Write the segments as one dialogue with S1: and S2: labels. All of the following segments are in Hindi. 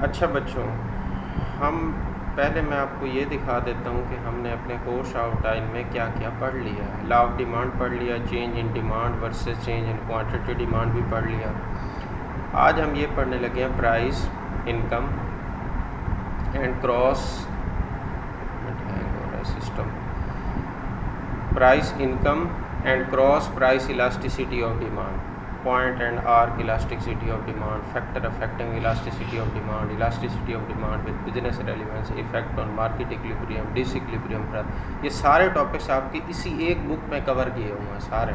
S1: अच्छा बच्चों, हम पहले मैं आपको ये दिखा देता हूँ कि हमने अपने कोर्स आउटलाइन में क्या क्या पढ़ लिया है। लॉ ऑफ डिमांड पढ़ लिया, change in demand versus change in quantity demand भी पढ़ लिया। आज हम ये पढ़ने लगे हैं price, income and cross system, price, income and cross price elasticity of demand, point and arc elasticity of demand, factor affecting elasticity of demand, elasticity of demand with business relevance, effect on market equilibrium, disequilibrium। ये सारे टॉपिक्स आपके इसी एक बुक में कवर किए हुए हैं सारे।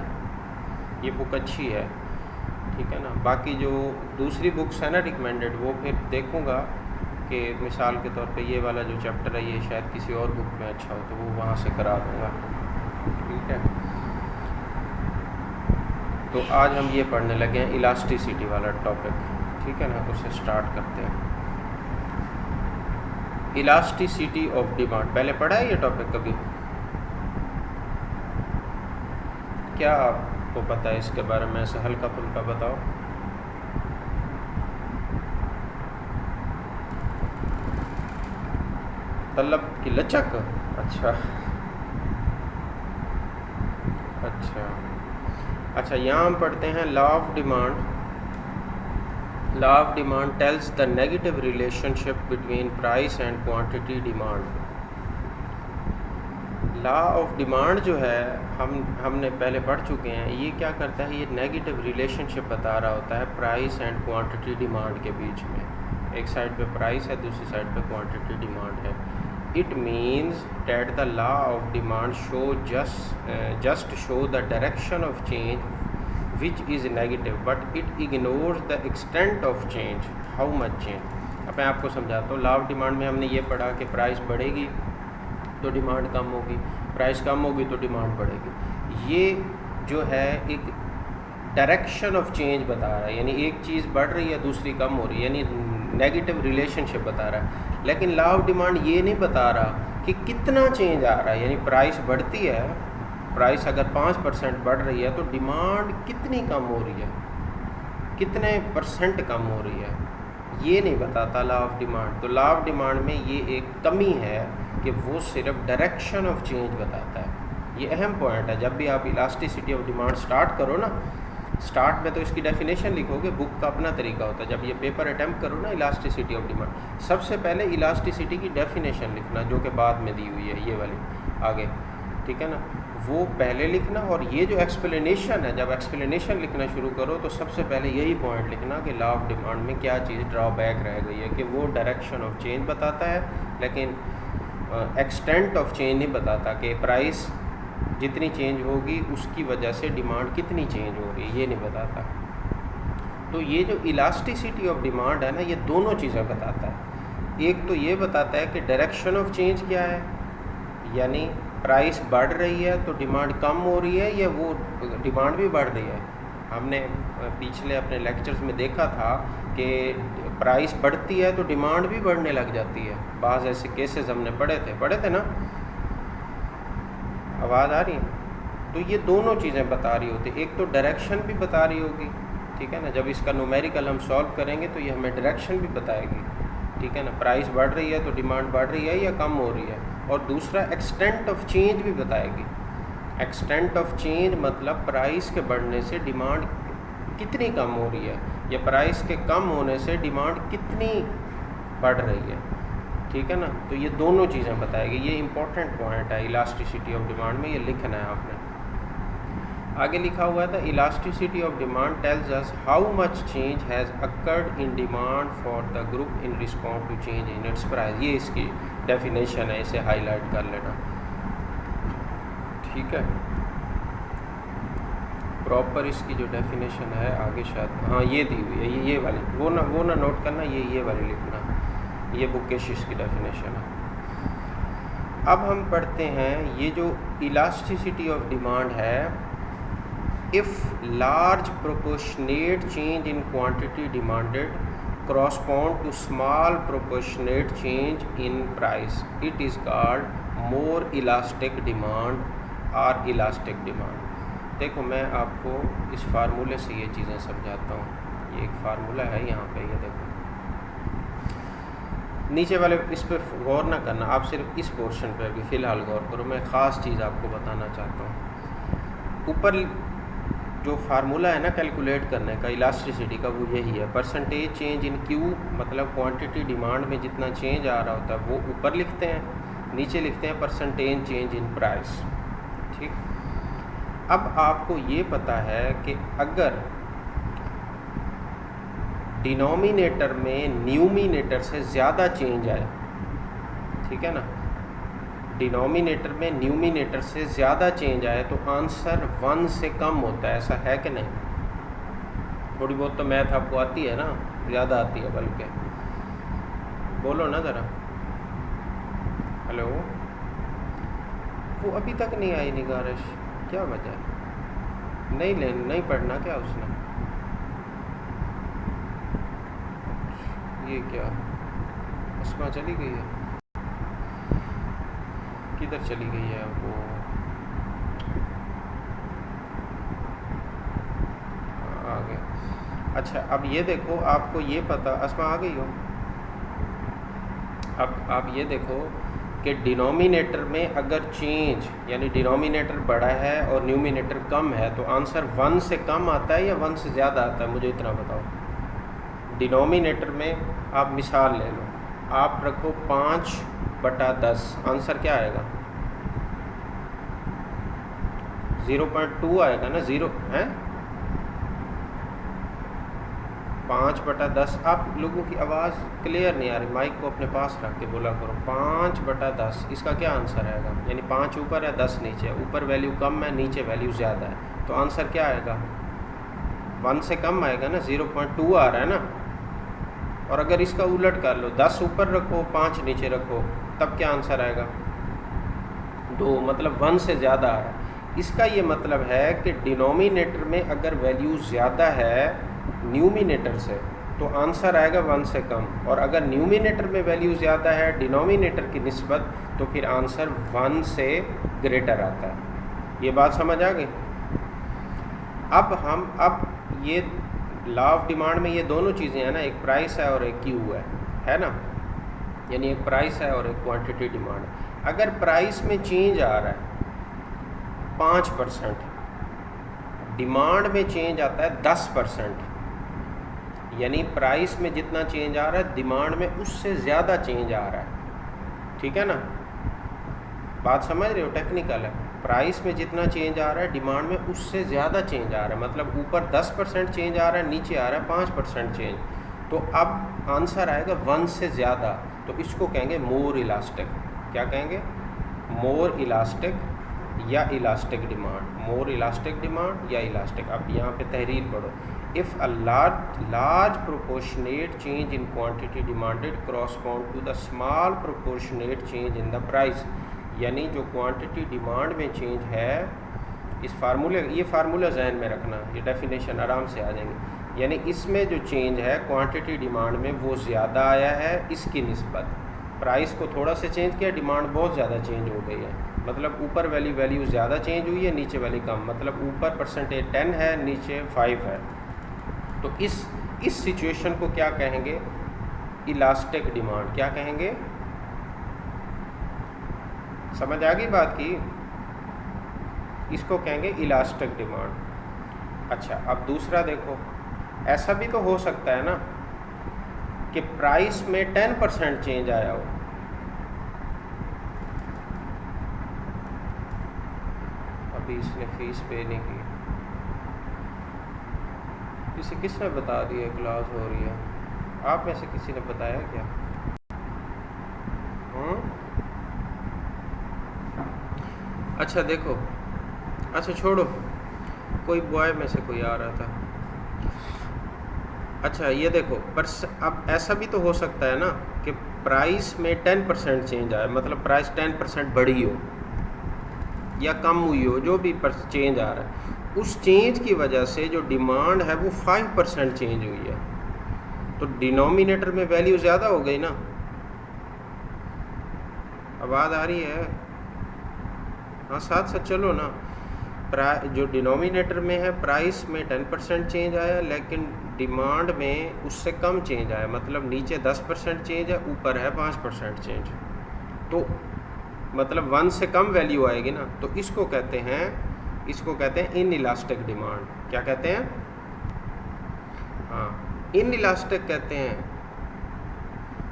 S1: ये बुक अच्छी है, ठीक है ना। बाकी जो दूसरी बुक्स है ना रिकमेंडेड, वो फिर देखूँगा कि मिसाल के तौर पे ये वाला जो चैप्टर है ये शायद किसी और बुक में अच्छा हो तो वो वहाँ से करा दूँगा, ठीक है। तो आज हम ये पढ़ने लगे हैं इलास्टिसिटी वाला टॉपिक, ठीक है ना। उससे स्टार्ट करते हैं। इलास्टिसिटी ऑफ डिमांड पहले पढ़ा है ये टॉपिक कभी? क्या आपको पता है इसके बारे में? ऐसे हल्का फुल्का बताओ। तलब की लचक, अच्छा अच्छा, यहाँ हम पढ़ते हैं law of demand. Law of demand tells the negative relationship between price and quantity demand. Law of demand जो है हमने पहले पढ़ चुके हैं। ये क्या करता है, ये नेगेटिव रिलेशनशिप बता रहा होता है प्राइस एंड क्वांटिटी डिमांड के बीच में। एक साइड पे प्राइस है, दूसरी साइड पे क्वांटिटी डिमांड है। It means that the law of demand just show the direction of change which is negative, but it ignores the extent of change, how much change। अब मैं आपको समझाता हूँ। लॉ ऑफ डिमांड में हमने ये पढ़ा कि प्राइस बढ़ेगी तो डिमांड कम होगी, प्राइस कम होगी तो डिमांड बढ़ेगी। ये जो है एक डायरेक्शन ऑफ चेंज बता रहा है, यानी एक चीज़ बढ़ रही है दूसरी कम हो रही है, यानी नेगेटिव रिलेशनशिप बता रहा है। लेकिन लॉ ऑफ डिमांड ये नहीं बता रहा कि कितना चेंज आ रहा है, यानी प्राइस बढ़ती है, प्राइस अगर 5% बढ़ रही है तो डिमांड कितनी कम हो रही है, कितने परसेंट कम हो रही है, ये नहीं बताता लॉ ऑफ डिमांड। तो लॉ ऑफ डिमांड में ये एक कमी है कि वो सिर्फ डायरेक्शन ऑफ चेंज बताता है। ये अहम पॉइंट है। जब भी आप इलास्टिसिटी ऑफ डिमांड स्टार्ट करो ना, स्टार्ट में तो इसकी डेफिनेशन लिखोगे, बुक का अपना तरीका होता है। जब ये पेपर अटैम्प्ट करो ना इलास्टिसिटी ऑफ डिमांड, सबसे पहले इलास्टिसिटी की डेफिनेशन लिखना जो कि बाद में दी हुई है, ये वाली आगे, ठीक है ना, वो पहले लिखना। और ये जो एक्सप्लेनेशन है, जब एक्सप्लेनेशन लिखना शुरू करो तो सबसे पहले यही पॉइंट लिखना कि लॉ ऑफ डिमांड में क्या चीज़ ड्रॉबैक रह गई है, कि वो डायरेक्शन ऑफ चेंज बताता है लेकिन एक्सटेंट ऑफ चेंज नहीं बताता, कि प्राइस जितनी चेंज होगी उसकी वजह से डिमांड कितनी चेंज हो रही है, ये नहीं बताता। तो ये जो इलास्टिसिटी ऑफ डिमांड है ना, ये दोनों चीज़ें बताता है। एक तो ये बताता है कि डायरेक्शन ऑफ चेंज क्या है, यानी प्राइस बढ़ रही है तो डिमांड कम हो रही है या वो डिमांड भी बढ़ रही है। हमने पिछले अपने लेक्चर्स में देखा था कि प्राइस बढ़ती है तो डिमांड भी बढ़ने लग जाती है। बाज़ ऐसे केसेस हमने पढ़े थे ना, आवाज़ आ रही है? तो ये दोनों चीज़ें बता रही होती, एक तो डायरेक्शन भी बता रही होगी, ठीक है ना। जब इसका न्यूमेरिकल हम सॉल्व करेंगे तो ये हमें डायरेक्शन भी बताएगी, ठीक है ना। प्राइस बढ़ रही है तो डिमांड बढ़ रही है या कम हो रही है। और दूसरा एक्सटेंट ऑफ चेंज भी बताएगी। एक्सटेंट ऑफ चेंज मतलब प्राइस के बढ़ने से डिमांड कितनी कम हो रही है या प्राइस के कम होने से डिमांड कितनी बढ़ रही है, ठीक है ना। तो ये दोनों चीज़ें बताएगी। ये इंपॉर्टेंट पॉइंट है इलास्टिसिटी ऑफ डिमांड में, ये लिखना है आपने। आगे लिखा हुआ था elasticity of demand tells us how much change has occurred in demand for the group in response to change in its price. ये इसकी डेफिनेशन है, इसे हाईलाइट कर लेना, ठीक है। प्रॉपर इसकी जो डेफिनेशन है आगे शायद, हाँ ये दी हुई है, ये वाली, वो ना नोट करना, ये वाली लिखना, ये बुकेशिश की डेफिनेशन है। अब हम पढ़ते हैं ये जो इलास्टिसिटी ऑफ डिमांड है। If large proportionate change in quantity demanded correspond to small proportionate change in price, it is called more elastic demand or elastic demand। देखो मैं आपको इस फार्मूले से ये चीज़ें समझाता हूँ। ये एक फार्मूला है यहाँ पे, ये देखो नीचे वाले इस पर गौर ना करना, आप सिर्फ इस पोर्शन पे अभी फ़िलहाल गौर करो। मैं ख़ास चीज़ आपको बताना चाहता हूँ। ऊपर जो फार्मूला है ना कैलकुलेट करने का इलास्टिसिटी का, वो यही है, परसेंटेज चेंज इन क्यू, मतलब क्वांटिटी डिमांड में जितना चेंज आ रहा होता है वो ऊपर लिखते हैं, नीचे लिखते हैं परसेंटेज चेंज इन प्राइस। ठीक, अब आपको ये पता है कि अगर डिनोमिनेटर में न्यूमिनेटर से ज़्यादा चेंज आए, ठीक है ना, डिनोमिनेटर में न्यूमिनेटर से ज़्यादा चेंज आए तो आंसर 1 से कम होता है, ऐसा है कि नहीं? थोड़ी बहुत तो मैथ आपको आती है ना, ज़्यादा आती है बल्कि, बोलो ना ज़रा। हेलो, वो अभी तक नहीं आई निगारिश, क्या वजह है? नहीं पढ़ना क्या उसने? ये क्या अस्मा चली गई है? किधर चली गई है वो? आ गया। अच्छा, अब ये देखो, आपको ये पता, अस्मा आ गई हो? अब आप ये देखो कि डिनोमिनेटर में अगर चेंज, यानी डिनोमिनेटर बड़ा है और न्यूमिनेटर कम है, तो आंसर 1 से कम आता है या 1 से ज़्यादा आता है? मुझे इतना बताओ। डिनोमिनेटर में आप मिसाल ले लो, आप रखो 5/10, आंसर क्या आएगा? 0.2 आएगा ना, 0 है। 5/10, आप लोगों की आवाज़ क्लियर नहीं आ रही, माइक को अपने पास रख के बोला करो। 5/10 इसका क्या आंसर आएगा? यानी 5 ऊपर है 10 नीचे है, ऊपर वैल्यू कम है नीचे वैल्यू ज़्यादा है, तो आंसर क्या आएगा? 1 से कम आएगा ना, 0.2 आ रहा है ना। और अगर इसका उलट कर लो, 10 ऊपर रखो 5 नीचे रखो, तब क्या आंसर आएगा? 2, मतलब 1 से ज़्यादा आ रहा है। इसका ये मतलब है कि डिनोमिनेटर में अगर वैल्यू ज़्यादा है न्यूमिनेटर से, तो आंसर आएगा 1 से कम, और अगर न्यूमिनेटर में वैल्यू ज़्यादा है डिनोमिनेटर की निस्बत, तो फिर आंसर 1 से ग्रेटर आता है। ये बात समझ आ गई? अब ये लॉ ऑफ डिमांड में ये दोनों चीज़ें हैं ना, एक प्राइस है और एक क्यू है ना, यानी एक प्राइस है और एक क्वांटिटी डिमांड। अगर प्राइस में चेंज आ रहा है 5%, डिमांड में चेंज आता है 10%, यानी प्राइस में जितना चेंज आ रहा है डिमांड में उससे ज़्यादा चेंज आ रहा है, ठीक है ना? बात समझ रहे हो? टेक्निकल है। प्राइस में जितना चेंज आ रहा है डिमांड में उससे ज़्यादा चेंज आ रहा है, मतलब ऊपर 10% चेंज आ रहा है, नीचे आ रहा है 5% चेंज, तो अब आंसर आएगा 1 से ज़्यादा, तो इसको कहेंगे मोर इलास्टिक। क्या कहेंगे? मोर इलास्टिक या elastic demand, more elastic demand या इलास्टिक। अब यहाँ पे तहरीर पढ़ो। If a large proportionate change in quantity demanded correspond to the small proportionate change in the price, यानी जो क्वांटिटी डिमांड में चेंज है, इस फार्मूले, ये फार्मूला जहन में रखना, ये डेफिनेशन आराम से आ जाएंगे। यानी इसमें जो चेंज है क्वांटिटी डिमांड में वो ज़्यादा आया है इसकी निस्बत, प्राइस को थोड़ा सा चेंज किया, डिमांड बहुत ज़्यादा चेंज हो गई है, मतलब ऊपर वाली वैल्यू ज़्यादा चेंज हुई है, नीचे वाली कम, मतलब ऊपर परसेंटेज 10 है नीचे 5 है। तो इस सिचुएशन को क्या कहेंगे? Elastic demand. क्या कहेंगे? समझ आ गई बात की? इसको कहेंगे इलास्टिक डिमांड। अच्छा, अब दूसरा देखो, ऐसा भी तो हो सकता है ना कि प्राइस में 10% चेंज आया हो। अभी इसने फीस पे नहीं की, इसे किसने बता दिया क्लास हो रही है? आप में से किसी ने बताया क्या? अच्छा देखो, अच्छा छोड़ो, कोई बॉय में से कोई आ रहा था। अच्छा ये देखो, पर अब ऐसा भी तो हो सकता है ना कि प्राइस में 10% चेंज आए, मतलब प्राइस 10% बढ़ी हो या कम हुई हो, जो भी चेंज आ रहा है, उस चेंज की वजह से जो डिमांड है वो 5% चेंज हुई है, तो डिनोमिनेटर में वैल्यू ज़्यादा हो गई ना। आवाज़ आ रही है? हाँ, साथ साथ चलो ना। जो डिनोमिनेटर में है प्राइस में 10% चेंज आया, लेकिन डिमांड में उससे कम चेंज आया, मतलब नीचे 10% चेंज है, ऊपर है 5% चेंज, तो मतलब 1 से कम वैल्यू आएगी ना, तो इसको कहते हैं इन इलास्टिक डिमांड। क्या कहते हैं? हाँ, इन इलास्टिक कहते हैं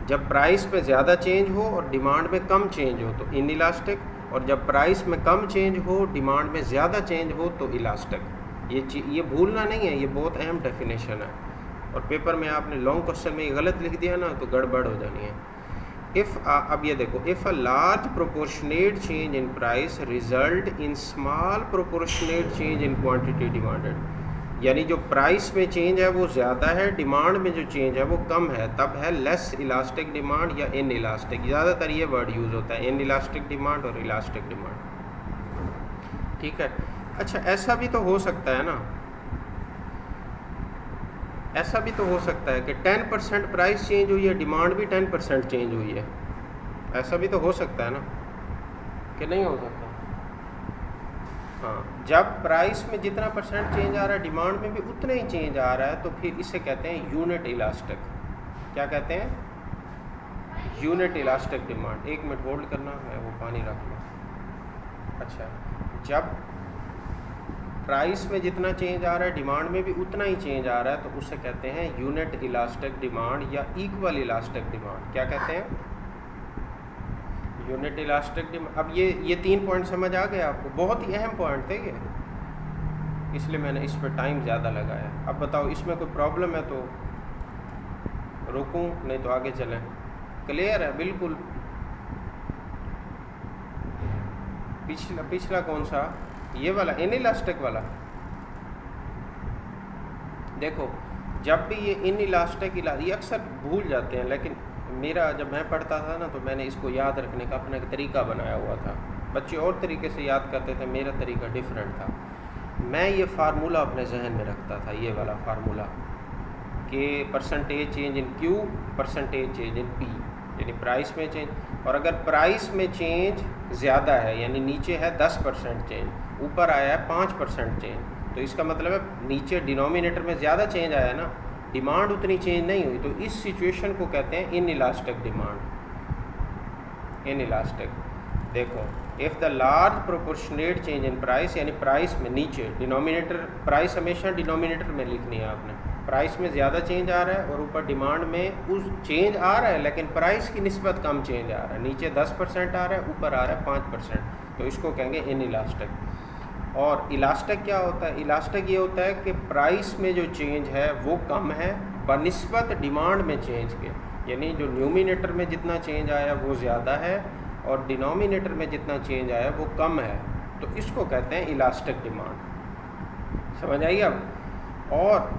S1: जब प्राइस में ज़्यादा चेंज हो और डिमांड में कम चेंज हो तो इन इलास्टिक, और जब प्राइस में कम चेंज हो डिमांड में ज़्यादा चेंज हो तो इलास्टिक। ये भूलना नहीं है, ये बहुत अहम डेफिनेशन है, और पेपर में आपने लॉन्ग क्वेश्चन में गलत लिख दिया ना तो गड़बड़ हो जानी है। अब ये देखो, if a large proportionate change in price result in small proportionate change in quantity demanded, यानी जो प्राइस में चेंज है वो ज़्यादा है, डिमांड में जो चेंज है वो कम है, तब है लेस इलास्टिक डिमांड या इन इलास्टिक। ज़्यादातर ये वर्ड यूज़ होता है, इन इलास्टिक डिमांड और इलास्टिक डिमांड। ठीक है। अच्छा, ऐसा भी तो हो सकता है ना, ऐसा भी तो हो सकता है कि 10% प्राइस चेंज हुई है, डिमांड भी 10% चेंज हुई है। ऐसा भी तो हो सकता है ना, कि नहीं हो सकता? हाँ, जब प्राइस में जितना परसेंट चेंज आ रहा है डिमांड में भी उतना ही चेंज आ रहा है, तो फिर इसे कहते हैं यूनिट इलास्टिक। क्या कहते हैं? Unit elastic demand. 1 minute hold करना है, वो पानी रख लो। अच्छा, जब प्राइस में जितना चेंज आ रहा है डिमांड में भी उतना ही चेंज आ रहा है, तो उसे कहते हैं यूनिट इलास्टिक डिमांड या इक्वल इलास्टिक डिमांड। क्या कहते हैं? Unit elastic demand. अब ये 3 पॉइंट समझ आ गए आपको? बहुत ही अहम पॉइंट थे ये, इसलिए मैंने इस पर टाइम ज़्यादा लगाया। अब बताओ, इसमें कोई प्रॉब्लम है तो रुकूं, नहीं तो आगे चलें? क्लियर है बिल्कुल? पिछला कौन सा? ये वाला, इन इलास्टिक वाला। देखो, जब भी ये इन इलास्टिक ये अक्सर भूल जाते हैं, लेकिन मेरा जब मैं पढ़ता था ना तो मैंने इसको याद रखने का अपना एक तरीका बनाया हुआ था। बच्चे और तरीके से याद करते थे, मेरा तरीका डिफरेंट था। मैं ये फार्मूला अपने जहन में रखता था, ये वाला फार्मूला, कि percentage change in Q, percentage change in P, यानी प्राइस में चेंज। और अगर प्राइस में चेंज ज़्यादा है, यानी नीचे है 10% चेंज, ऊपर आया है 5% चेंज, तो इसका मतलब है नीचे डिनोमिनेटर में ज़्यादा चेंज आया ना, डिमांड उतनी चेंज नहीं हुई, तो इस सिचुएशन को कहते हैं inelastic demand. Inelastic. देखो, if the large proportionate change in price, यानी प्राइस में नीचे, डिनोमिनेटर, प्राइस हमेशा डिनोमिनेटर में लिखनी है आपने, प्राइस में ज़्यादा चेंज आ रहा है और ऊपर डिमांड में उस चेंज आ रहा है लेकिन प्राइस की निस्बत कम चेंज आ रहा है, नीचे 10% आ रहा है, ऊपर आ रहा है 5%, तो इसको कहेंगे इन इलास्टिक। और इलास्टिक क्या होता है? इलास्टिक ये होता है कि प्राइस में जो चेंज है वो कम है बनिस्बत डिमांड में चेंज के, यानी जो न्यूमिनेटर में जितना चेंज आया वो ज़्यादा है और डिनोमिनेटर में जितना चेंज आया वो कम है, तो इसको कहते हैं इलास्टिक डिमांड। समझ आई अब? और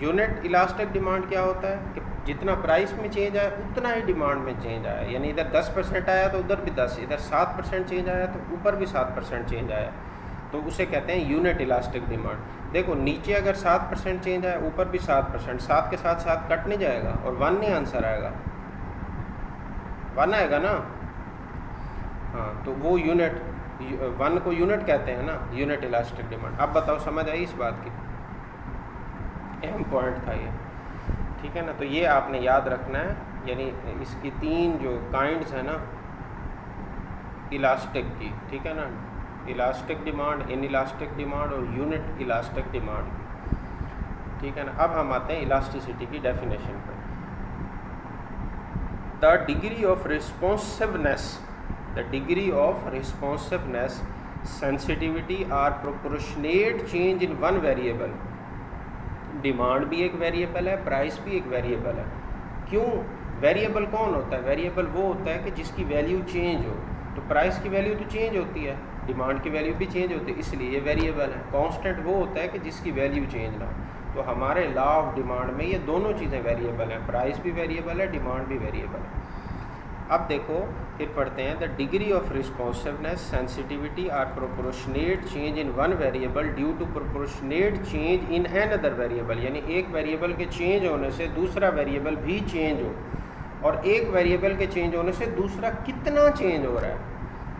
S1: यूनिट इलास्टिक डिमांड क्या होता है कि जितना प्राइस में चेंज आया उतना ही डिमांड में चेंज आया, यानी इधर 10% आया तो उधर भी 10, इधर 7% चेंज आया तो ऊपर भी 7% चेंज आया, तो उसे कहते हैं यूनिट इलास्टिक डिमांड। देखो, नीचे अगर 7% चेंज आया, ऊपर भी 7%, 7 के साथ 7 कट नहीं जाएगा और 1 नहीं आंसर आएगा, 1 आएगा ना? हाँ, तो वो यूनिट 1 को यूनिट कहते हैं ना, यूनिट इलास्टिक डिमांड। अब बताओ, समझ आई इस बात की? अहम पॉइंट था ये, ठीक है ना? तो ये आपने याद रखना है, यानी इसकी 3 जो काइंड्स है ना इलास्टिक की, ठीक है ना? Elastic demand, inelastic demand और यूनिट इलास्टिक डिमांड की, ठीक है ना? अब हम आते हैं इलास्टिसिटी की डेफिनेशन पर। The degree of responsiveness, the degree of responsiveness, sensitivity are proportionate change in one variable. Demand भी एक वेरिएबल है, प्राइस भी एक वेरिएबल है। क्यों? वेरिएबल कौन होता है? वेरिएबल वो होता है कि जिसकी वैल्यू चेंज हो, तो प्राइस की वैल्यू तो चेंज होती है, डिमांड की वैल्यू भी चेंज होती है, इसलिए ये वेरिएबल है। कांस्टेंट वो होता है कि जिसकी वैल्यू चेंज ना हो। तो हमारे लॉ ऑफ डिमांड में ये दोनों चीज़ें वेरिएबल हैं, प्राइस भी वेरिएबल है, डिमांड भी वेरिएबल है। अब देखो, फिर पढ़ते हैं, the degree of responsiveness, sensitivity are proportionate change in one variable due to proportionate change in an other variable, यानी एक वेरिएबल के चेंज होने से दूसरा वेरिएबल भी चेंज हो, और एक वेरिएबल के चेंज होने से दूसरा कितना चेंज हो रहा है,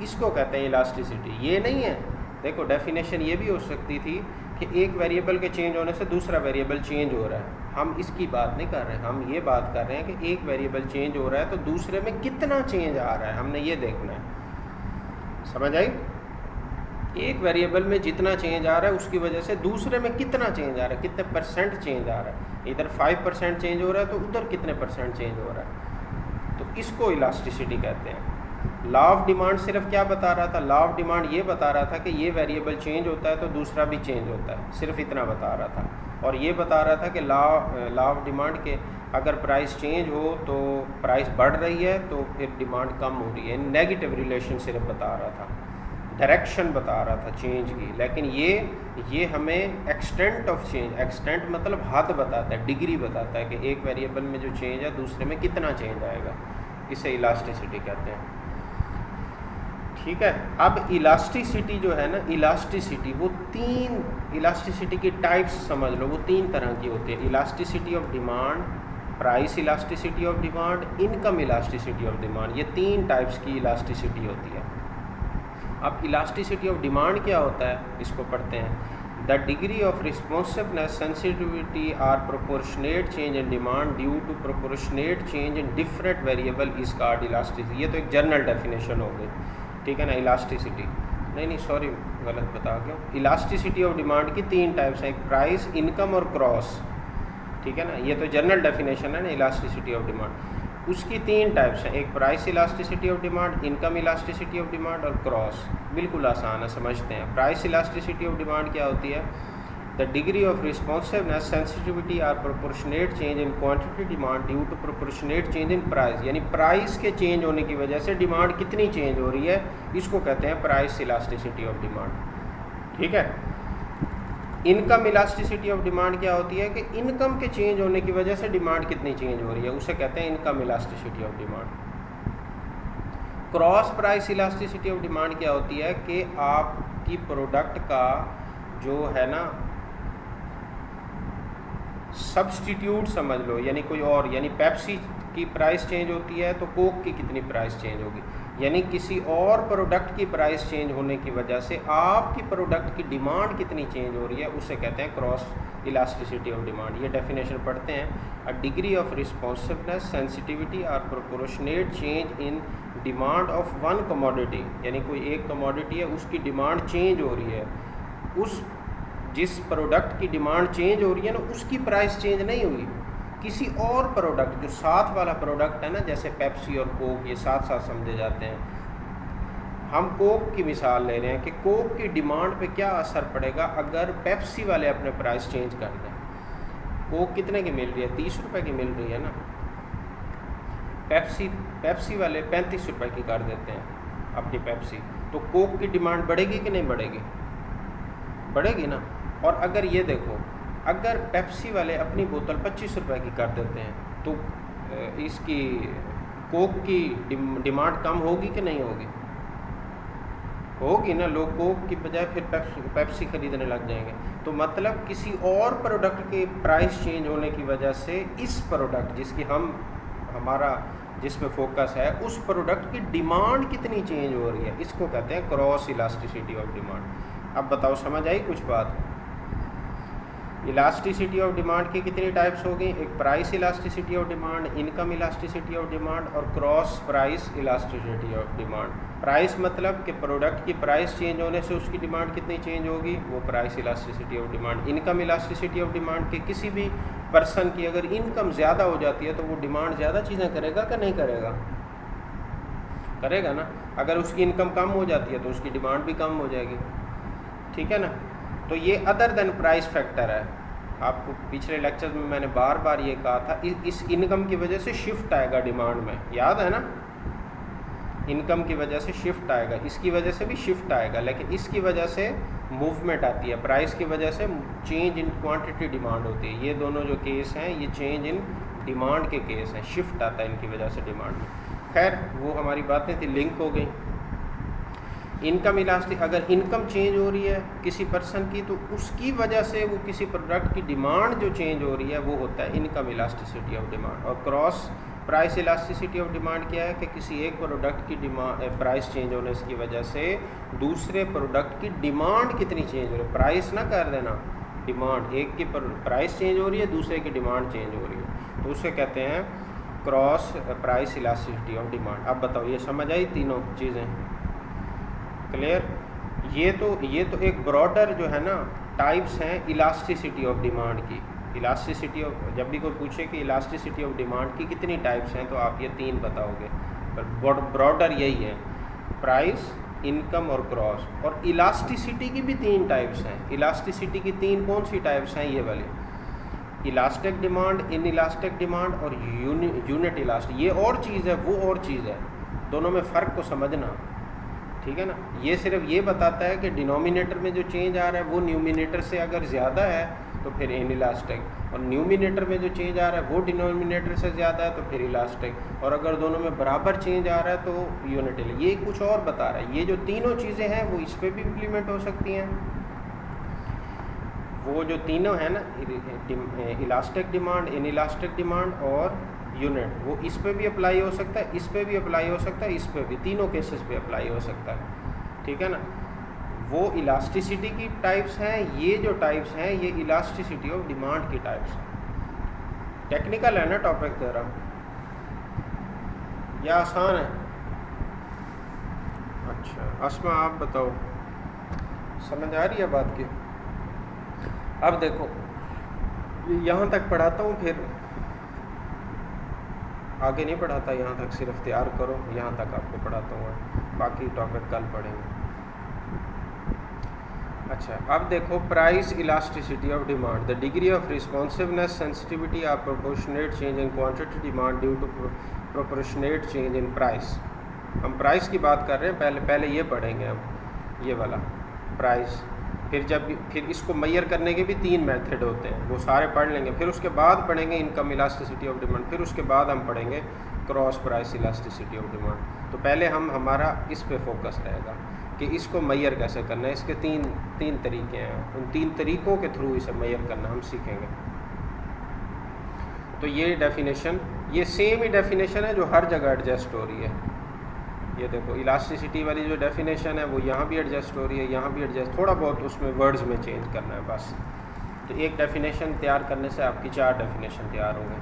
S1: इसको कहते हैं इलास्टिसिटी। ये नहीं है, देखो डेफिनेशन ये भी हो सकती थी कि एक वेरिएबल के चेंज होने से दूसरा वेरिएबल चेंज हो रहा है, हम इसकी बात नहीं कर रहे, हम ये बात कर रहे हैं कि एक वेरिएबल चेंज हो रहा है तो दूसरे में कितना चेंज आ रहा है, हमने ये देखना है। समझ आई? एक वेरिएबल में जितना चेंज आ रहा है उसकी वजह से दूसरे में कितना चेंज आ रहा है, कितने परसेंट चेंज आ रहा है। इधर 5% चेंज हो रहा है तो उधर कितने परसेंट चेंज हो रहा है, तो इसको इलास्टिसिटी कहते हैं। लॉ ऑफ डिमांड सिर्फ क्या बता रहा था? लॉ ऑफ डिमांड ये बता रहा था कि ये वेरिएबल चेंज होता है तो दूसरा भी चेंज होता है, सिर्फ इतना बता रहा था। और ये बता रहा था कि लॉ ऑफ डिमांड के अगर प्राइस चेंज हो तो प्राइस बढ़ रही है तो फिर डिमांड कम हो रही है। नेगेटिव रिलेशन सिर्फ बता रहा था, डायरेक्शन बता रहा था चेंज की। लेकिन ये हमें एक्सटेंट ऑफ चेंज, एक्सटेंट मतलब हद बताता है, डिग्री बताता है कि एक वेरिएबल में जो चेंज है दूसरे में कितना चेंज आएगा। इसे इलास्टिसिटी कहते हैं। ठीक है, अब इलास्टिसिटी जो है ना, इलास्टिसिटी वो तीन, इलास्टिसिटी की टाइप्स समझ लो, वो तीन तरह की होती है। Elasticity of demand, price elasticity of demand, income elasticity of demand, ये तीन टाइप्स की इलास्टिसिटी होती है। अब इलास्टिसिटी ऑफ डिमांड क्या होता है, इसको पढ़ते हैं। The degree of responsiveness, sensitivity are proportionate change in demand due to proportionate change in different variable is called elasticity. ये तो एक जनरल डेफिनेशन हो गई, ठीक है ना। इलास्टिसिटी नहीं सॉरी गलत बता क्यों। इलास्टिसिटी ऑफ डिमांड की तीन टाइप्स हैं, एक प्राइस, इनकम और क्रॉस, ठीक है ना। ये तो जनरल डेफिनेशन है ना इलास्टिसिटी ऑफ डिमांड। उसकी तीन टाइप्स हैं, एक price elasticity of demand, income elasticity of demand और क्रॉस। बिल्कुल आसान है, समझते हैं। प्राइस इलास्टिसिटी ऑफ डिमांड क्या होती है? The degree of responsiveness, sensitivity are proportionate change in quantity demand due to proportionate change in price, यानी प्राइस के चेंज होने की वजह से डिमांड कितनी चेंज हो रही है, इसको कहते हैं प्राइस इलास्टिसिटी ऑफ डिमांड। ठीक है। इनकम इलास्टिसिटी ऑफ डिमांड क्या होती है कि इनकम के चेंज होने की वजह से डिमांड कितनी चेंज हो रही है, उसे कहते हैं income elasticity of demand. Cross price elasticity of demand क्या होती है कि आपकी प्रोडक्ट का जो है ना सब्स्टिट्यूट समझ लो, यानी कोई और, यानी पेप्सी की प्राइस चेंज होती है तो कोक की कितनी प्राइस चेंज होगी, यानी किसी और प्रोडक्ट की प्राइस चेंज होने की वजह से आपकी प्रोडक्ट की डिमांड कितनी चेंज हो रही है, उसे कहते हैं क्रॉस इलास्टिसिटी ऑफ डिमांड। ये डेफिनेशन पढ़ते हैं। A degree of responsiveness, sensitivity are proportionate change in demand of one commodity, यानी कोई एक कमोडिटी है उसकी डिमांड चेंज हो रही है, उस जिस प्रोडक्ट की डिमांड चेंज हो रही है ना उसकी प्राइस चेंज नहीं हुई, किसी और प्रोडक्ट जो साथ वाला प्रोडक्ट है ना, जैसे पेप्सी और कोक, ये साथ साथ समझे जाते हैं। हम कोक की मिसाल ले रहे हैं कि कोक की डिमांड पे क्या असर पड़ेगा अगर पेप्सी वाले अपने प्राइस चेंज कर दें। कोक कितने की मिल रही है? 30 रुपये की मिल रही है ना। पेप्सी वाले 35 रुपये की कर देते हैं अपनी पेप्सी, तो कोक की डिमांड बढ़ेगी कि नहीं बढ़ेगी? बढ़ेगी ना। और अगर ये देखो, अगर पेप्सी वाले अपनी बोतल 25 रुपये की कर देते हैं तो इसकी कोक की डिमांड कम होगी कि नहीं होगी? होगी ना। लोग कोक की बजाय फिर पेप्सी खरीदने लग जाएंगे। तो मतलब किसी और प्रोडक्ट के प्राइस चेंज होने की वजह से इस प्रोडक्ट जिसकी हमारा जिसमें फोकस है, उस प्रोडक्ट की डिमांड कितनी चेंज हो रही है, इसको कहते हैं क्रॉस इलास्टिसिटी ऑफ डिमांड। अब बताओ, समझ आई कुछ बात? इलास्टिसिटी ऑफ डिमांड की कितनी टाइप्स हो गई? एक price elasticity of demand, income elasticity of demand और cross price elasticity of demand. Price मतलब कि प्रोडक्ट की प्राइस चेंज होने से उसकी डिमांड कितनी चेंज होगी, वो price elasticity of demand. Income elasticity of demand के किसी भी पर्सन की अगर इनकम ज़्यादा हो जाती है तो वो डिमांड ज़्यादा चीज़ें करेगा कि नहीं करेगा? करेगा ना। अगर उसकी इनकम कम हो जाती है तो उसकी डिमांड भी कम हो जाएगी, ठीक है ना। तो ये अदर देन प्राइस फैक्टर है। आपको पिछले लेक्चर में मैंने बार बार ये कहा था, इस इनकम की वजह से शिफ्ट आएगा डिमांड में, याद है ना। इनकम की वजह से शिफ्ट आएगा, इसकी वजह से भी शिफ्ट आएगा, लेकिन इसकी वजह से मूवमेंट आती है, प्राइस की वजह से चेंज इन क्वांटिटी डिमांड होती है। ये दोनों जो केस हैं ये चेंज इन डिमांड के केस हैं, शिफ्ट आता है इनकी वजह से डिमांड में। खैर वो हमारी बातें थी, लिंक हो गई। इनकम इलास्टिक, अगर इनकम चेंज हो रही है किसी पर्सन की तो उसकी वजह से वो किसी प्रोडक्ट की डिमांड जो चेंज हो रही है वो होता है इनकम इलास्टिसिटी ऑफ डिमांड। और cross price elasticity of demand क्या है कि किसी एक प्रोडक्ट की प्राइस चेंज होने की वजह से दूसरे प्रोडक्ट की डिमांड कितनी चेंज हो रही है। प्राइस ना कर देना, डिमांड, एक की प्राइस चेंज हो रही है, दूसरे की डिमांड चेंज हो रही है, तो उसे कहते हैं cross price elasticity of demand. अब बताओ ये समझ आई तीनों चीज़ें? क्लियर? ये तो एक ब्रॉडर जो है ना टाइप्स हैं इलास्टिसिटी ऑफ डिमांड की। इलास्टिसिटी ऑफ, जब भी कोई पूछे कि इलास्टिसिटी ऑफ डिमांड की कितनी टाइप्स हैं, तो आप ये 3 बताओगे, पर ब्रॉडर यही है, प्राइस, इनकम और क्रॉस। और इलास्टिसिटी की भी 3 टाइप्स हैं। इलास्टिसिटी की 3 कौन सी टाइप्स हैं? ये वाली, elastic demand, inelastic demand और यूनिट इलास्टिक। ये और चीज़ है, वो और चीज़ है, दोनों में फ़र्क को समझना, ठीक है ना। ये सिर्फ ये बताता है कि डिनोमिनेटर में जो चेंज आ रहा है वो न्यूमिनेटर से अगर ज़्यादा है तो फिर इन इलास्टिक, और न्यूमिनेटर में जो चेंज आ रहा है वो डिनोमिनेटर से ज़्यादा है तो फिर इलास्टिक, और अगर दोनों में बराबर चेंज आ रहा है तो यूनिट। ये कुछ और बता रहा है। ये जो तीनों चीज़ें हैं वो इस पर भी इम्प्लीमेंट हो सकती हैं। वो जो तीनों हैं ना, elastic demand, inelastic demand और यूनिट, वो इस पे भी अप्लाई हो सकता है, इस पे भी अप्लाई हो सकता है, इस पे भी, तीनों केसेस पे अप्लाई हो सकता है, ठीक है ना। वो इलास्टिसिटी की टाइप्स हैं, ये जो टाइप्स हैं ये इलास्टिसिटी ऑफ डिमांड की टाइप्स हैं। टेक्निकल है ना टॉपिक तेरा, या आसान है? अच्छा अस्मा आप बताओ, समझ आ रही है बात की? अब देखो यहाँ तक पढ़ाता हूँ, फिर आगे नहीं पढ़ाता, यहाँ तक सिर्फ तैयार करो, यहाँ तक आपको पढ़ाता हूँ, बाकी टॉपिक कल पढ़ेंगे। अच्छा अब देखो, price elasticity of demand, the degree of responsiveness sensitivity are proportionate change in quantity demand due to proportionate change in price. हम प्राइस की बात कर रहे हैं, पहले ये पढ़ेंगे हम, ये वाला प्राइस। फिर इसको मैयर करने के भी 3 मेथड होते हैं, वो सारे पढ़ लेंगे। फिर उसके बाद पढ़ेंगे इनकम इलास्टिसिटी ऑफ डिमांड, फिर उसके बाद हम पढ़ेंगे cross price elasticity of demand. तो पहले हमारा इस पे फोकस रहेगा कि इसको मैयर कैसे करना है। इसके तीन तरीके हैं, उन 3 तरीक़ों के थ्रू इसे मैयर करना हम सीखेंगे। तो ये डेफिनेशन, ये सेम ही डेफिनेशन है जो हर जगह एडजस्ट हो रही है। ये देखो इलास्टिसिटी वाली जो डेफिनेशन है वो यहाँ भी एडजस्ट हो रही है, यहाँ भी एडजस्ट, थोड़ा बहुत उसमें वर्ड्स में चेंज करना है बस। तो एक डेफिनेशन तैयार करने से आपकी 4 डेफिनेशन तैयार हो गए।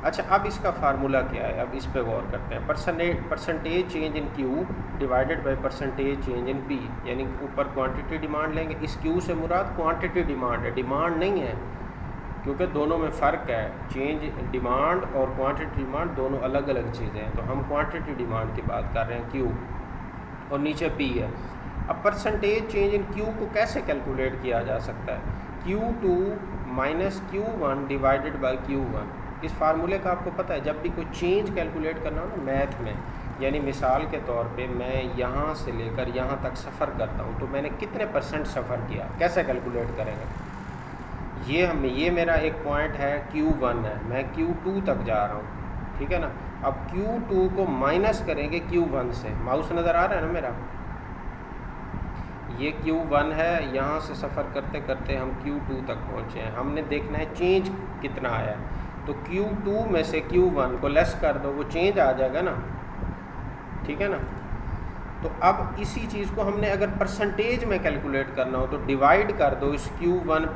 S1: अच्छा अब इसका फार्मूला क्या है, अब इस पे गौर करते हैं। Percentage change in Q divided by percentage change in P, यानी ऊपर क्वांटिटी डिमांड लेंगे, इस क्यू से मुराद क्वांटिटी डिमांड है, डिमांड नहीं है, क्योंकि दोनों में फ़र्क है। चेंज डिमांड और क्वांटिटी डिमांड दोनों अलग अलग चीज़ें हैं, तो हम क्वांटिटी डिमांड की बात कर रहे हैं, क्यू, और नीचे पी है। अब परसेंटेज चेंज इन क्यू को कैसे कैलकुलेट किया जा सकता है? Q2 minus Q1 divided by Q1। इस फार्मूले का आपको पता है, जब भी कोई चेंज कैलकुलेट करना हो ना मैथ में, यानी मिसाल के तौर पे मैं यहाँ से लेकर यहाँ तक सफ़र करता हूँ, तो मैंने कितने % सफ़र किया, कैसे कैलकुलेट करेंगे? ये मेरा एक पॉइंट है Q1 है, मैं Q2 तक जा रहा हूँ, ठीक है ना। अब Q2 को माइनस करेंगे Q1 से, माउस नज़र आ रहा है ना मेरा, ये Q1 है, यहाँ से सफ़र करते करते हम Q2 तक पहुँचे हैं, हमने देखना है चेंज कितना आया। तो Q2 में से Q1 को लेस कर दो, वो चेंज आ जाएगा ना, ठीक है ना। तो अब इसी चीज़ को हमने अगर परसेंटेज में कैलकुलेट करना हो तो डिवाइड कर दो इस Q1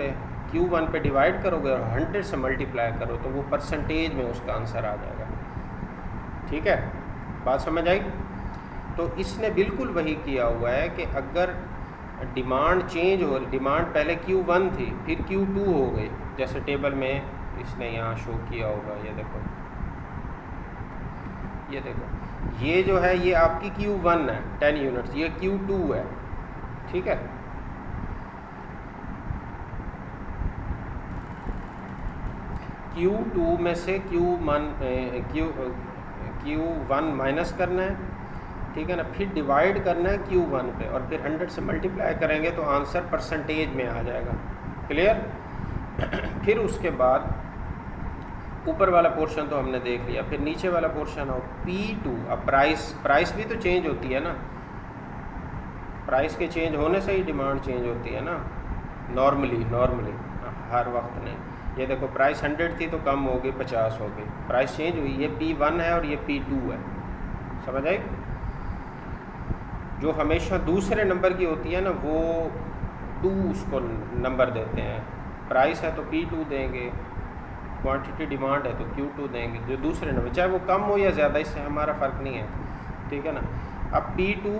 S1: पे डिवाइड करोगे और 100 से मल्टीप्लाई करो, तो वो परसेंटेज में उसका आंसर आ जाएगा, ठीक है, बात समझ आई? तो इसने बिल्कुल वही किया हुआ है कि अगर डिमांड चेंज हो, डिमांड पहले Q1 थी फिर Q2 हो गई, जैसे टेबल में इसने यहाँ शो किया होगा, ये देखो, ये जो है ये आपकी Q1 है 10 यूनिट्स, ये Q2 है, ठीक है। Q2 में से Q1 माइनस करना है, ठीक है ना, फिर डिवाइड करना है Q1 पे और फिर 100 से मल्टीप्लाई करेंगे तो आंसर परसेंटेज में आ जाएगा, क्लियर। फिर उसके बाद ऊपर वाला पोर्शन तो हमने देख लिया, फिर नीचे वाला पोर्शन हो P2। अब प्राइस भी तो चेंज होती है ना, प्राइस के चेंज होने से ही डिमांड चेंज होती है ना, नॉर्मली हर वक्त नहीं। ये देखो प्राइस 100 थी तो कम हो गई 50 हो गई, प्राइस चेंज हुई, ये P1 है और ये P2 है, समझ आई? जो हमेशा दूसरे नंबर की होती है ना वो 2 उसको नंबर देते हैं। प्राइस है तो P2 देंगे, क्वांटिटी डिमांड है तो Q2 देंगे, जो दूसरे नंबर चाहे वो कम हो या ज़्यादा, इससे हमारा फ़र्क नहीं है, ठीक है ना। अब P2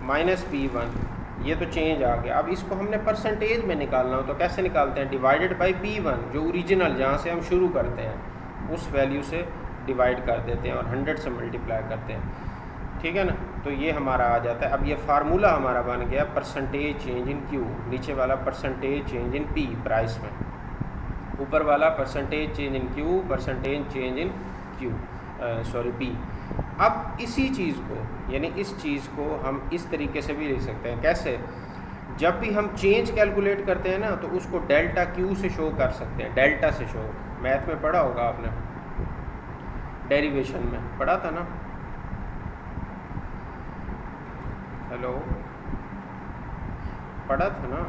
S1: माइनस P1 ये तो चेंज आ गया। अब इसको हमने परसेंटेज में निकालना हो तो कैसे निकालते हैं, डिवाइडेड बाई P1, जो ओरिजिनल जहाँ से हम शुरू करते हैं उस वैल्यू से डिवाइड कर देते हैं और 100 से मल्टीप्लाई करते हैं, ठीक है ना। तो ये हमारा आ जाता है। अब ये फार्मूला हमारा बन गया परसेंटेज चेंज इन Q, नीचे वाला percentage change in P price में, ऊपर वाला percentage change in Q, percentage change in P। अब इसी चीज़ को, यानी इस चीज़ को हम इस तरीके से भी लिख सकते हैं। कैसे, जब भी हम चेंज कैलकुलेट करते हैं ना तो उसको डेल्टा Q से शो कर सकते हैं, डेल्टा से शो। मैथ में पढ़ा होगा आपने, डेरिवेशन में पढ़ा था ना। हेलो, पढ़ा था ना,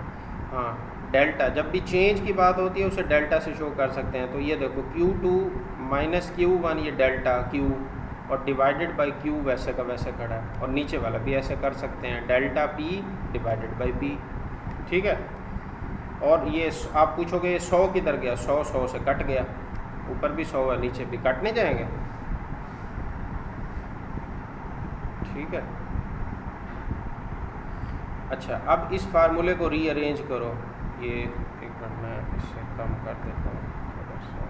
S1: हाँ। डेल्टा, जब भी चेंज की बात होती है उसे डेल्टा से शो कर सकते हैं। तो ये देखो Q2 माइनस Q1 ये डेल्टा Q, और डिवाइडेड बाई Q वैसे का वैसे खड़ा है, और नीचे वाला भी ऐसे कर सकते हैं, delta P divided by P, ठीक है। और ये आप पूछोगे 100 किधर गया, 100 से कट गया, ऊपर भी 100 है नीचे भी, कटने जाएंगे, ठीक है। अच्छा, अब इस फार्मूले को रीअरेंज करो, ये एक मिनट में इससे कम कर देता हूँ थोड़ा सा,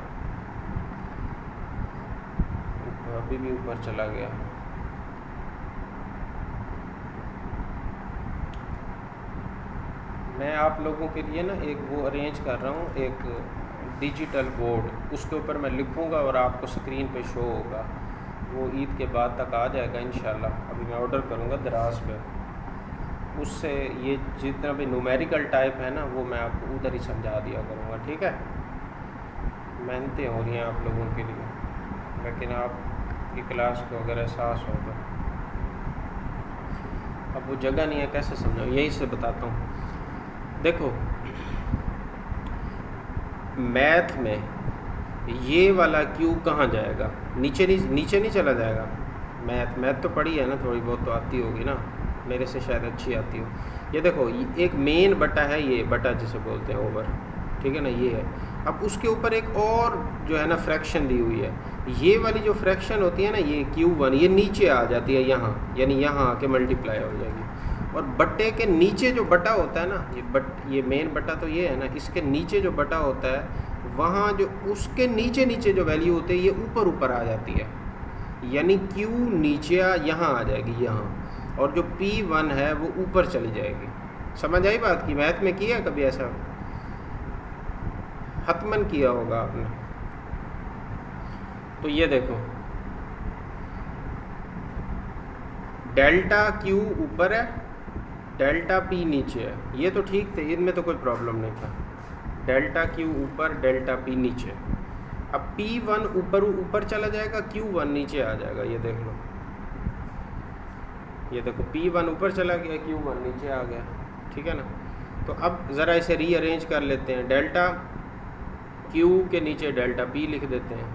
S1: अभी भी ऊपर चला गया। मैं आप लोगों के लिए ना एक वो अरेंज कर रहा हूँ, एक डिजिटल बोर्ड, उसके ऊपर मैं लिखूँगा और आपको स्क्रीन पे शो होगा। वो ईद के बाद तक आ जाएगा इंशाल्लाह। अभी मैं ऑर्डर करूँगा दराज पे, उससे ये जितना भी न्यूमेरिकल टाइप है ना वो मैं आपको उधर ही समझा दिया करूँगा, ठीक है। मेहनतें हो रही हैं आप लोगों के लिए, लेकिन आपकी क्लास को अगर एहसास होगा, अब वो जगह नहीं है, कैसे समझाऊँ, यही से बताता हूँ। देखो, मैथ में ये वाला Q कहाँ जाएगा, नीचे नहीं चला जाएगा। मैथ तो पढ़ी है ना, थोड़ी बहुत तो आती होगी ना, मेरे से शायद अच्छी आती हो। ये देखो, एक मेन बटा है, ये बटा जिसे बोलते हैं ओवर, ठीक है ना, ये है। अब उसके ऊपर एक और जो है ना फ्रैक्शन दी हुई है, ये वाली जो फ्रैक्शन होती है ना, ये Q1 ये नीचे आ जाती है यहाँ, यानी यहाँ आके मल्टीप्लाई हो जाएगी। और बट्टे के नीचे जो बटा होता है ना, ये मेन बटा तो ये है ना, इसके नीचे जो बटा होता है वहाँ जो उसके नीचे जो वैल्यू होती है ये ऊपर आ जाती है, यानी Q नीचे यहाँ आ जाएगी यहाँ, और जो P1 है वो ऊपर चली जाएगी। समझ आई बात की? मैथ में किया कभी ऐसा? हतमन किया होगा आपने। तो ये देखो, डेल्टा Q ऊपर है, डेल्टा P नीचे है, ये तो ठीक थे, इनमें तो कोई प्रॉब्लम नहीं था। डेल्टा Q ऊपर, डेल्टा P नीचे। अब P1 ऊपर चला जाएगा, Q1 नीचे आ जाएगा, ये देख लो, ये देखो P1 ऊपर चला गया, Q1 नीचे आ गया, ठीक है ना। तो अब ज़रा इसे रीअरेंज कर लेते हैं, डेल्टा Q के नीचे डेल्टा P लिख देते हैं,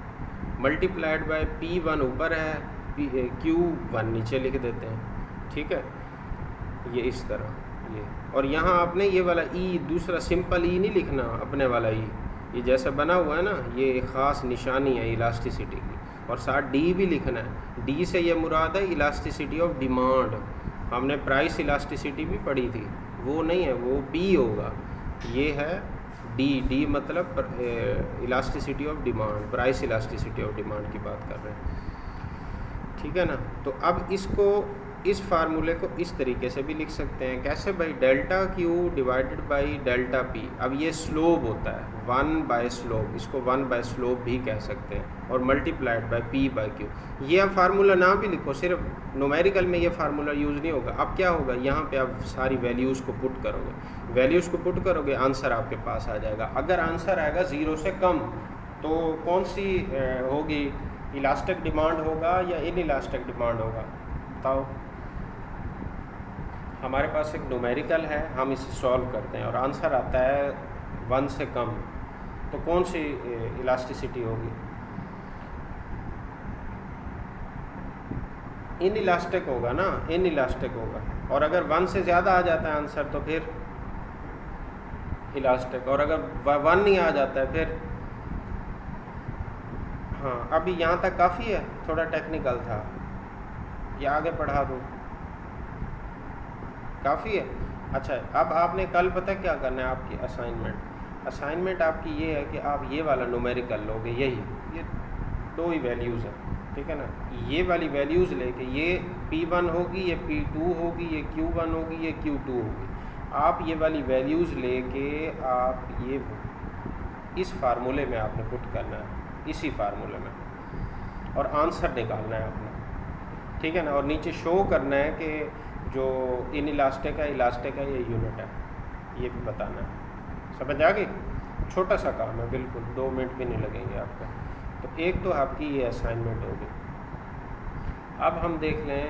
S1: मल्टीप्लाइड बाय P1 ऊपर है, Q1 नीचे लिख देते हैं, ठीक है। ये इस तरह, ये, और यहाँ आपने ये वाला E, दूसरा सिंपल E नहीं लिखना, अपने वाला E, ये जैसा बना हुआ है ना, ये एक ख़ास निशानी है इलास्टिसिटी की, और साथ D भी लिखना है। D से ये मुराद है इलास्टिसिटी ऑफ डिमांड, हमने प्राइस इलास्टिसिटी भी पढ़ी थी, वो नहीं है, वो B होगा। ये है D मतलब elasticity of demand, price elasticity of demand की बात कर रहे हैं, ठीक है ना। तो अब इसको, इस फार्मूले को इस तरीके से भी लिख सकते हैं, कैसे भाई, delta Q divided by delta P। अब ये स्लोप होता है 1 बाय स्लोप, इसको 1 बाय स्लोप भी कह सकते हैं, और multiplied by P by Q। ये अब फार्मूला ना भी लिखो, सिर्फ न्यूमेरिकल में ये फार्मूला यूज़ नहीं होगा। अब क्या होगा, यहाँ पे आप सारी वैल्यूज़ को पुट करोगे, वैल्यूज़ को पुट करोगे, आंसर आपके पास आ जाएगा। अगर आंसर आएगा 0 से कम तो कौन सी होगी, इलास्टिक डिमांड होगा या इन इलास्टिक डिमांड होगा, बताओ। हमारे पास एक न्यूमेरिकल है, हम इसे सॉल्व करते हैं और आंसर आता है 1 से कम, तो कौन सी इलास्टिसिटी होगी, इन इलास्टिक होगा ना, इन इलास्टिक होगा। और अगर 1 से ज़्यादा आ जाता है आंसर तो फिर इलास्टिक, और अगर 1 नहीं आ जाता है फिर। हाँ, अभी यहाँ तक काफ़ी है, थोड़ा टेक्निकल था, या आगे पढ़ा दूँ? काफ़ी है। अच्छा, अब आपने कल पता क्या करना है, आपकी असाइनमेंट आपकी ये है कि आप ये वाला न्यूमेरिकल लोगे, ये 2 ही वैल्यूज़ हैं, ठीक है ना। ये वाली वैल्यूज़ लेके, ये P1 होगी, ये P2 होगी, ये Q1 होगी, ये Q2 होगी। आप ये वाली वैल्यूज़ लेके आप ये इस फार्मूले में आपने पुट करना है, इसी फार्मूले में, और आंसर निकालना है अपना, ठीक है ना। और नीचे शो करना है कि जो इन इलास्टिक है ये यूनिट है, ये भी बताना है। समझ आ गई? छोटा सा काम है, बिल्कुल 2 मिनट भी नहीं लगेंगे आपको। तो एक तो आपकी ये असाइनमेंट होगी। अब हम देख लें